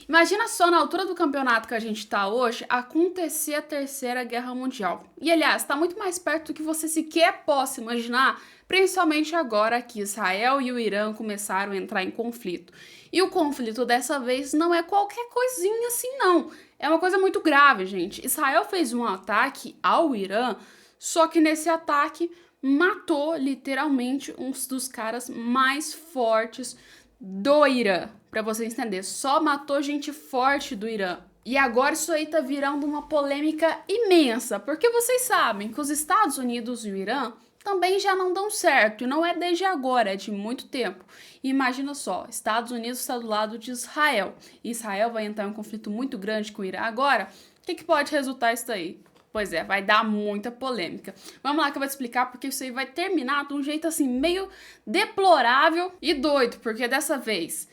Imagina só na altura do campeonato que a gente tá hoje, acontecer a Terceira Guerra Mundial. E aliás, tá muito mais perto do que você sequer possa imaginar, principalmente agora que Israel e o Irã começaram a entrar em conflito. E o conflito dessa vez não é qualquer coisinha assim, não. É uma coisa muito grave, gente. Israel fez um ataque ao Irã, só que nesse ataque matou literalmente um dos caras mais fortes do Irã. Pra você entender, só matou gente forte do Irã. E agora isso aí tá virando uma polêmica imensa, porque vocês sabem que os Estados Unidos e o Irã também já não dão certo, e não é desde agora, é de muito tempo. E imagina só, Estados Unidos está do lado de Israel, e Israel vai entrar em um conflito muito grande com o Irã agora, o que pode resultar isso aí? Pois é, vai dar muita polêmica. Vamos lá que eu vou te explicar porque isso aí vai terminar de um jeito assim meio deplorável e doido, porque dessa vez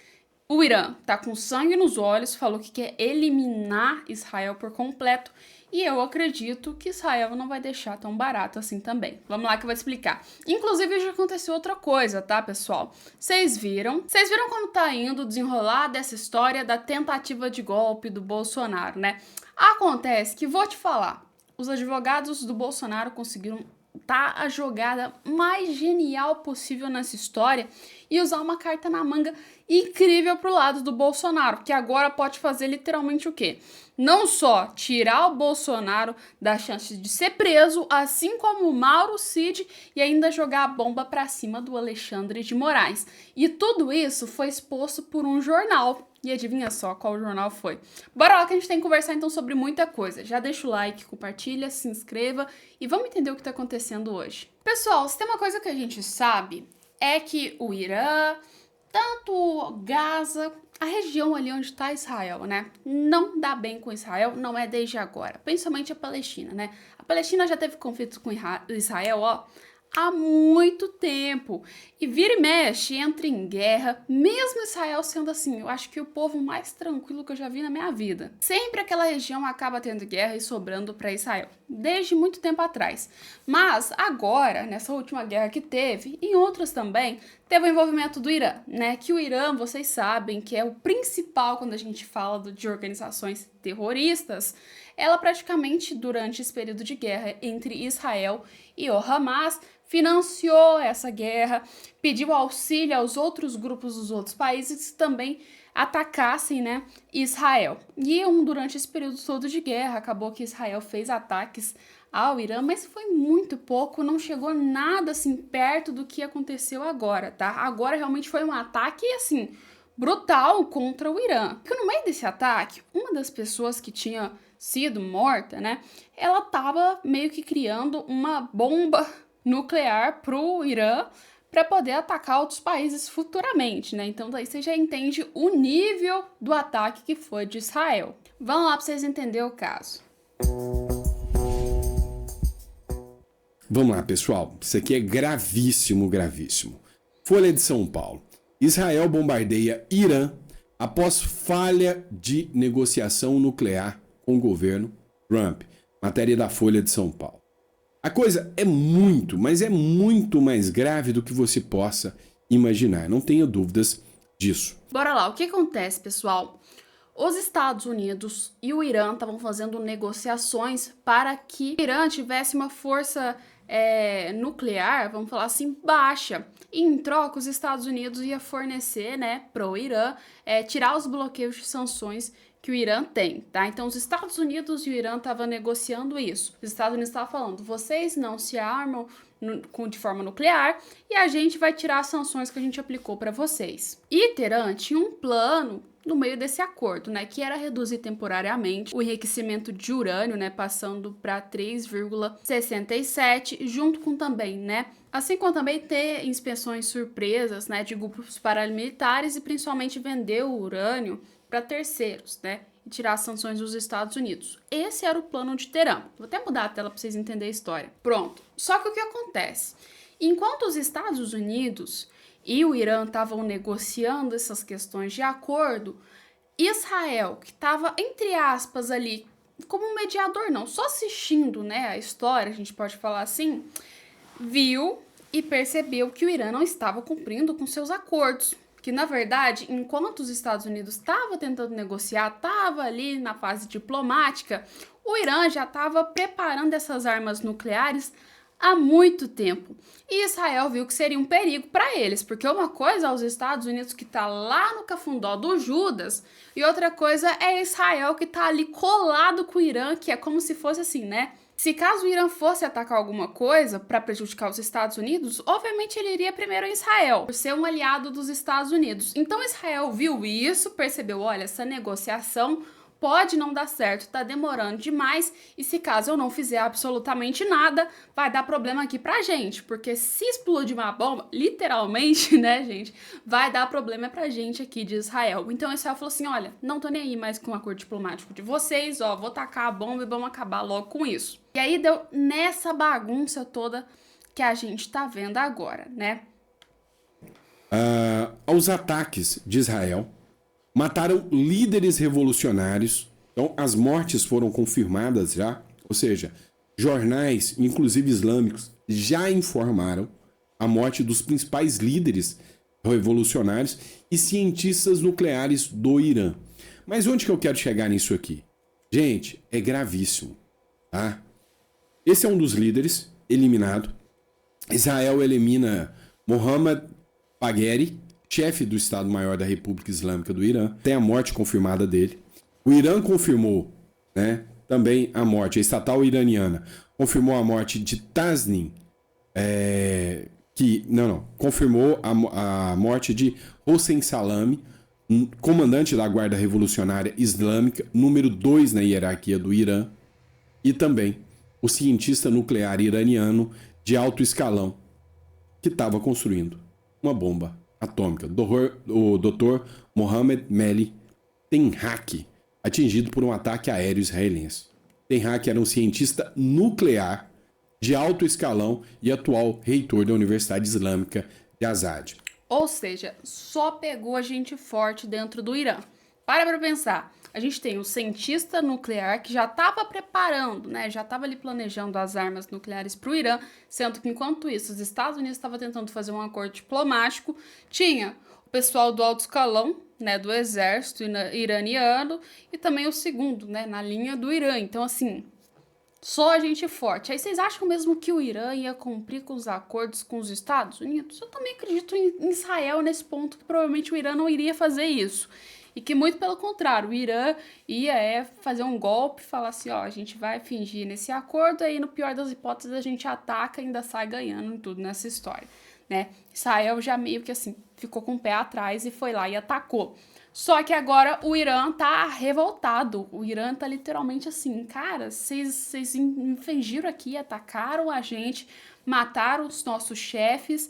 o Irã tá com sangue nos olhos, falou que quer eliminar Israel por completo. E eu acredito que Israel não vai deixar tão barato assim também. Vamos lá que eu vou te explicar. Inclusive já aconteceu outra coisa, tá, pessoal? Vocês viram como tá indo o desenrolar dessa história da tentativa de golpe do Bolsonaro, né? Acontece que, vou te falar, os advogados do Bolsonaro conseguiram dar a jogada mais genial possível nessa história e usar uma carta na manga incrível pro lado do Bolsonaro, que agora pode fazer literalmente o quê? Não só tirar o Bolsonaro da chance de ser preso, assim como o Mauro Cid, e ainda jogar a bomba pra cima do Alexandre de Moraes. E tudo isso foi exposto por um jornal. E adivinha só qual jornal foi? Bora lá que a gente tem que conversar então sobre muita coisa. Já deixa o like, compartilha, se inscreva e vamos entender o que tá acontecendo hoje. Pessoal, se tem uma coisa que a gente sabe é que o Irã, tanto Gaza, a região ali onde está Israel, né? Não dá bem com Israel, não é desde agora. Principalmente a Palestina, né? A Palestina já teve conflitos com Israel, ó, há muito tempo. E vira e mexe, entra em guerra, mesmo Israel sendo assim, eu acho que o povo mais tranquilo que eu já vi na minha vida. Sempre aquela região acaba tendo guerra e sobrando para Israel, desde muito tempo atrás. Mas agora, nessa última guerra que teve, e em outras também, teve o envolvimento do Irã, né? Que o Irã, vocês sabem, que é o principal quando a gente fala de organizações terroristas, ela praticamente, durante esse período de guerra entre Israel e o Hamas, financiou essa guerra, pediu auxílio aos outros grupos dos outros países que também atacassem, né, Israel. E durante esse período todo de guerra, acabou que Israel fez ataques ao Irã, mas foi muito pouco, não chegou nada assim perto do que aconteceu agora, tá? Agora realmente foi um ataque, assim, brutal contra o Irã. Porque no meio desse ataque, uma das pessoas que tinha sido morta, né, ela tava meio que criando uma bomba nuclear pro Irã para poder atacar outros países futuramente, né? Então daí você já entende o nível do ataque que foi de Israel. Vamos lá para vocês entenderem o caso. Vamos lá, pessoal. Isso aqui é gravíssimo, gravíssimo. Folha de São Paulo. Israel bombardeia Irã após falha de negociação nuclear com o governo Trump. Matéria da Folha de São Paulo. A coisa é muito, mas é muito mais grave do que você possa imaginar. Não tenha dúvidas disso. Bora lá, o que acontece, pessoal? Os Estados Unidos e o Irã estavam fazendo negociações para que o Irã tivesse uma força nuclear, vamos falar assim, baixa. E em troca, os Estados Unidos ia fornecer, né, pro Irã, tirar os bloqueios de sanções que o Irã tem, tá? Então, os Estados Unidos e o Irã estavam negociando isso. Os Estados Unidos estavam falando, vocês não se armam de forma nuclear e a gente vai tirar as sanções que a gente aplicou para vocês. E Teherã tinha um plano no meio desse acordo, né, que era reduzir temporariamente o enriquecimento de urânio, né, passando para 3,67, junto com também, né, assim como também ter inspeções surpresas, né, de grupos paramilitares e principalmente vender o urânio para terceiros, né, e tirar as sanções dos Estados Unidos. Esse era o plano de Teherã. Vou até mudar a tela para vocês entenderem a história. Pronto. Só que o que acontece? Enquanto os Estados Unidos e o Irã estavam negociando essas questões de acordo, Israel, que estava, entre aspas, ali, como um mediador, não, só assistindo, né, a história, a gente pode falar assim, viu e percebeu que o Irã não estava cumprindo com seus acordos. que, na verdade, enquanto os Estados Unidos estavam tentando negociar, estava ali na fase diplomática, o Irã já estava preparando essas armas nucleares há muito tempo. E Israel viu que seria um perigo para eles, porque uma coisa é os Estados Unidos que está lá no cafundó do Judas, e outra coisa é Israel que está ali colado com o Irã, que é como se fosse assim, né? Se caso o Irã fosse atacar alguma coisa para prejudicar os Estados Unidos, obviamente ele iria primeiro em Israel, por ser um aliado dos Estados Unidos. Então Israel viu isso, percebeu, olha, essa negociação pode não dar certo, tá demorando demais, e se caso eu não fizer absolutamente nada, vai dar problema aqui pra gente, porque se explodir uma bomba, literalmente, né, gente, vai dar problema pra gente aqui de Israel. Então Israel falou assim, olha, não tô nem aí mais com o acordo diplomático de vocês, ó, vou tacar a bomba e vamos acabar logo com isso. E aí deu nessa bagunça toda que a gente tá vendo agora, né? Aos ataques de Israel, mataram líderes revolucionários. Então, as mortes foram confirmadas já. Ou seja, jornais, inclusive islâmicos, já informaram a morte dos principais líderes revolucionários e cientistas nucleares do Irã. Mas onde que eu quero chegar nisso aqui? Gente, é gravíssimo, tá? Esse é um dos líderes eliminado. Israel elimina Mohammad Bagheri, chefe do Estado-Maior da República Islâmica do Irã. Tem a morte confirmada dele. O Irã confirmou, né, também a morte. A estatal iraniana confirmou a morte de Tasnim, confirmou a morte de Hossein Salami, comandante da Guarda Revolucionária Islâmica, número 2 na hierarquia do Irã, e também o cientista nuclear iraniano de alto escalão que estava construindo uma bomba atômica, o Dr. Mohamed Meli Tenhak, atingido por um ataque aéreo israelense. Tenhak era um cientista nuclear de alto escalão e atual reitor da Universidade Islâmica de Azad. Ou seja, só pegou a gente forte dentro do Irã. Para pensar, a gente tem um cientista nuclear que já estava preparando, né, já estava ali planejando as armas nucleares para o Irã, sendo que enquanto isso os Estados Unidos estavam tentando fazer um acordo diplomático, tinha o pessoal do alto escalão, né, do exército iraniano e também o segundo, né, na linha do Irã. Então, assim, só a gente forte. Aí vocês acham mesmo que o Irã ia cumprir com os acordos com os Estados Unidos? Eu também acredito em Israel nesse ponto, que provavelmente o Irã não iria fazer isso. E que muito pelo contrário, o Irã ia fazer um golpe, falar assim, ó, a gente vai fingir nesse acordo, aí no pior das hipóteses a gente ataca e ainda sai ganhando em tudo nessa história, né? Israel já meio que assim, ficou com o pé atrás e foi lá e atacou. Só que agora o Irã tá revoltado, o Irã tá literalmente assim, cara, vocês fingiram aqui, atacaram a gente, mataram os nossos chefes,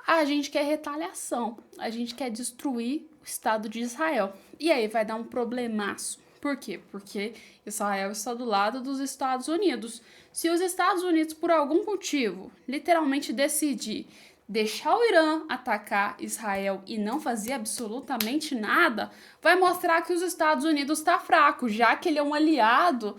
a gente quer retaliação, a gente quer destruir o Estado de Israel. E aí vai dar um problemaço. Por quê? Porque Israel está do lado dos Estados Unidos. Se os Estados Unidos, por algum motivo, literalmente decidir deixar o Irã atacar Israel e não fazer absolutamente nada, vai mostrar que os Estados Unidos está fraco, já que ele é um aliado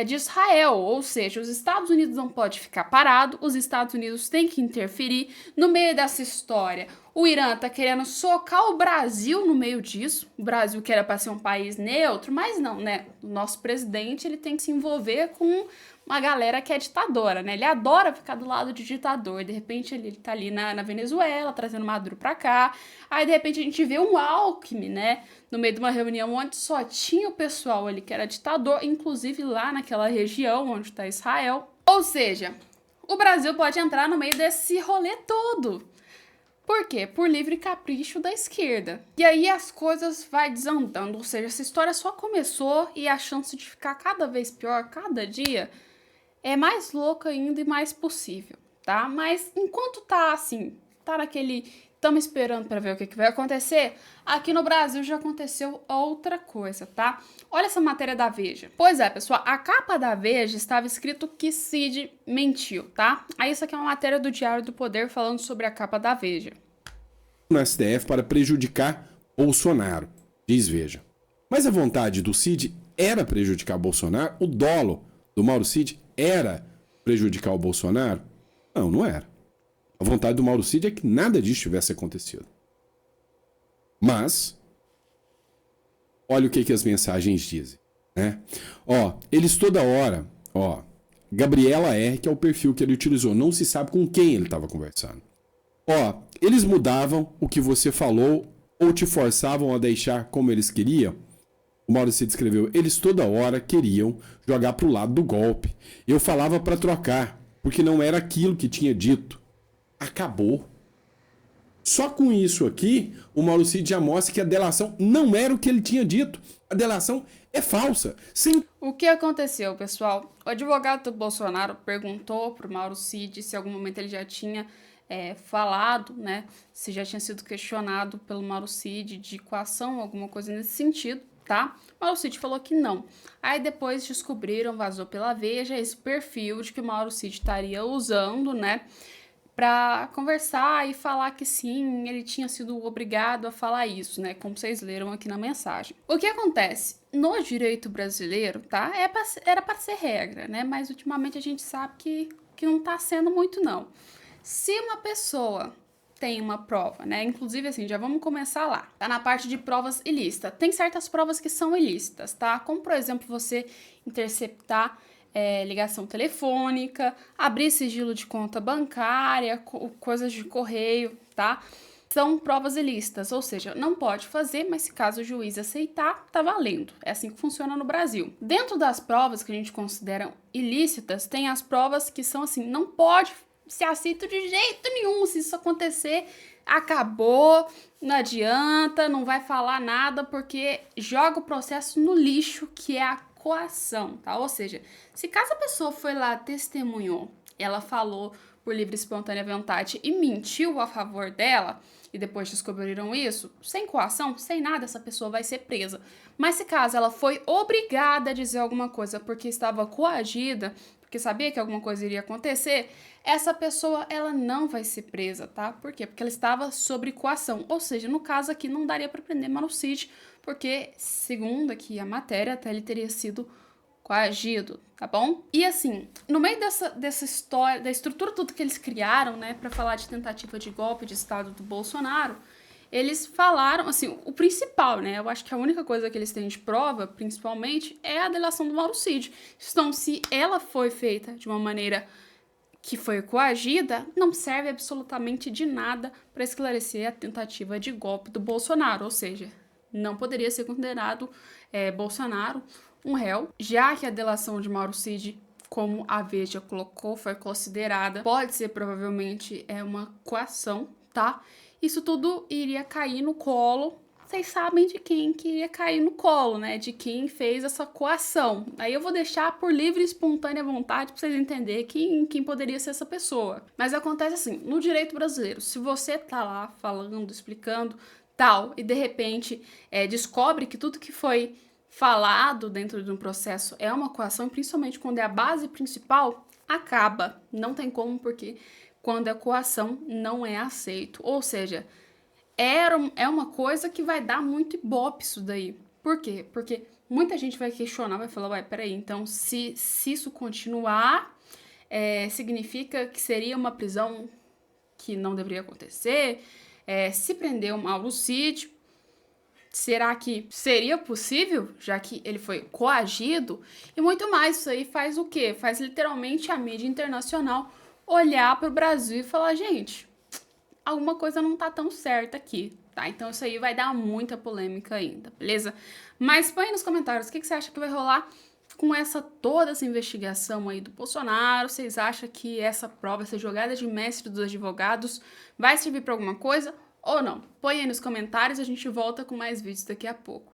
de Israel. Ou seja, os Estados Unidos não pode ficar parado, os Estados Unidos têm que interferir no meio dessa história. O Irã tá querendo socar o Brasil no meio disso. O Brasil que era para ser um país neutro, mas não, né? O nosso presidente, ele tem que se envolver com uma galera que é ditadora, né? Ele adora ficar do lado de ditador. De repente ele tá ali na Venezuela, trazendo Maduro pra cá. Aí de repente a gente vê um Alckmin, né? No meio de uma reunião onde só tinha o pessoal ali que era ditador, inclusive lá naquela região onde tá Israel. Ou seja, o Brasil pode entrar no meio desse rolê todo. Por quê? Por livre capricho da esquerda. E aí as coisas vai desandando, ou seja, essa história só começou e a chance de ficar cada vez pior, cada dia, é mais louca ainda e mais possível, tá? Mas enquanto tá assim, tá naquele... Estamos esperando para ver o que vai acontecer. Aqui no Brasil já aconteceu outra coisa, tá? Olha essa matéria da Veja. Pois é, pessoal, a capa da Veja estava escrito que Cid mentiu, tá? Aí isso aqui é uma matéria do Diário do Poder falando sobre a capa da Veja. No STF para prejudicar Bolsonaro, diz Veja. Mas a vontade do Cid era prejudicar Bolsonaro? O dolo do Mauro Cid era prejudicar o Bolsonaro? Não, não era. A vontade do Mauro Cid é que nada disso tivesse acontecido. Mas, olha o que as mensagens dizem, né? Eles toda hora, Gabriela R, que é o perfil que ele utilizou, não se sabe com quem ele estava conversando. Eles mudavam o que você falou ou te forçavam a deixar como eles queriam. O Mauricio escreveu, eles toda hora queriam jogar pro lado do golpe. Eu falava para trocar, porque não era aquilo que tinha dito. Acabou. Só com isso aqui, o Mauricio já mostra que a delação não era o que ele tinha dito. A delação é falsa. Sim. O que aconteceu, pessoal? O advogado do Bolsonaro perguntou pro Mauro Cid se em algum momento ele já tinha falado, né? Se já tinha sido questionado pelo Mauro Cid de coação, alguma coisa nesse sentido, tá? O Mauro Cid falou que não. Aí depois descobriram, vazou pela Veja, esse perfil de que o Mauro Cid estaria usando, né? Para conversar e falar que sim, ele tinha sido obrigado a falar isso, né? Como vocês leram aqui na mensagem. O que acontece? No direito brasileiro, tá? Era para ser regra, né? Mas ultimamente a gente sabe que não tá sendo muito, não. Se uma pessoa tem uma prova, né? Inclusive, assim, já vamos começar lá. Tá na parte de provas ilícitas. Tem certas provas que são ilícitas, tá? Como, por exemplo, você interceptar ligação telefônica, abrir sigilo de conta bancária, coisas de correio, tá? São provas ilícitas, ou seja, não pode fazer, mas se caso o juiz aceitar, tá valendo. É assim que funciona no Brasil. Dentro das provas que a gente considera ilícitas, tem as provas que são assim, não pode ser aceito de jeito nenhum. Se isso acontecer, acabou, não adianta, não vai falar nada, porque joga o processo no lixo, que é a coação, tá? Ou seja, se caso a pessoa foi lá, testemunhou, ela falou por livre e espontânea vontade e mentiu a favor dela, e depois descobriram isso, sem coação, sem nada, essa pessoa vai ser presa. Mas se caso ela foi obrigada a dizer alguma coisa porque estava coagida, porque sabia que alguma coisa iria acontecer, essa pessoa, ela não vai ser presa, tá? Por quê? Porque ela estava sob coação. Ou seja, no caso aqui, não daria para prender Mauro Cid, porque, segundo aqui a matéria, até ele teria sido coagido, tá bom? E assim, no meio dessa história, da estrutura tudo que eles criaram, né, para falar de tentativa de golpe de Estado do Bolsonaro, eles falaram, assim, o principal, né, eu acho que a única coisa que eles têm de prova, principalmente, é a delação do Mauro Cid. Então, se ela foi feita de uma maneira que foi coagida, não serve absolutamente de nada para esclarecer a tentativa de golpe do Bolsonaro, ou seja, não poderia ser considerado Bolsonaro um réu, já que a delação de Mauro Cid, como a Veja colocou, foi considerada, pode ser provavelmente uma coação, tá? Isso tudo iria cair no colo, vocês sabem de quem que iria cair no colo, né? De quem fez essa coação. Aí eu vou deixar por livre e espontânea vontade para vocês entenderem quem poderia ser essa pessoa. Mas acontece assim, no direito brasileiro, se você tá lá falando, explicando, tal, e de repente descobre que tudo que foi falado dentro de um processo é uma coação, principalmente quando é a base principal, acaba. Não tem como, porque quando é coação não é aceito. Ou seja, é uma coisa que vai dar muito ibope isso daí. Por quê? Porque muita gente vai questionar, vai falar, ué, peraí, então se isso continuar, significa que seria uma prisão que não deveria acontecer? Se prender o Mauro Cid, será que seria possível, já que ele foi coagido? E muito mais, isso aí faz o quê? Faz literalmente a mídia internacional olhar para o Brasil e falar, gente, alguma coisa não tá tão certa aqui, tá? Então isso aí vai dar muita polêmica ainda, beleza? Mas põe aí nos comentários o que você acha que vai rolar com toda essa investigação aí do Bolsonaro. Vocês acham que essa prova, essa jogada de mestre dos advogados vai servir para alguma coisa ou não? Põe aí nos comentários, a gente volta com mais vídeos daqui a pouco.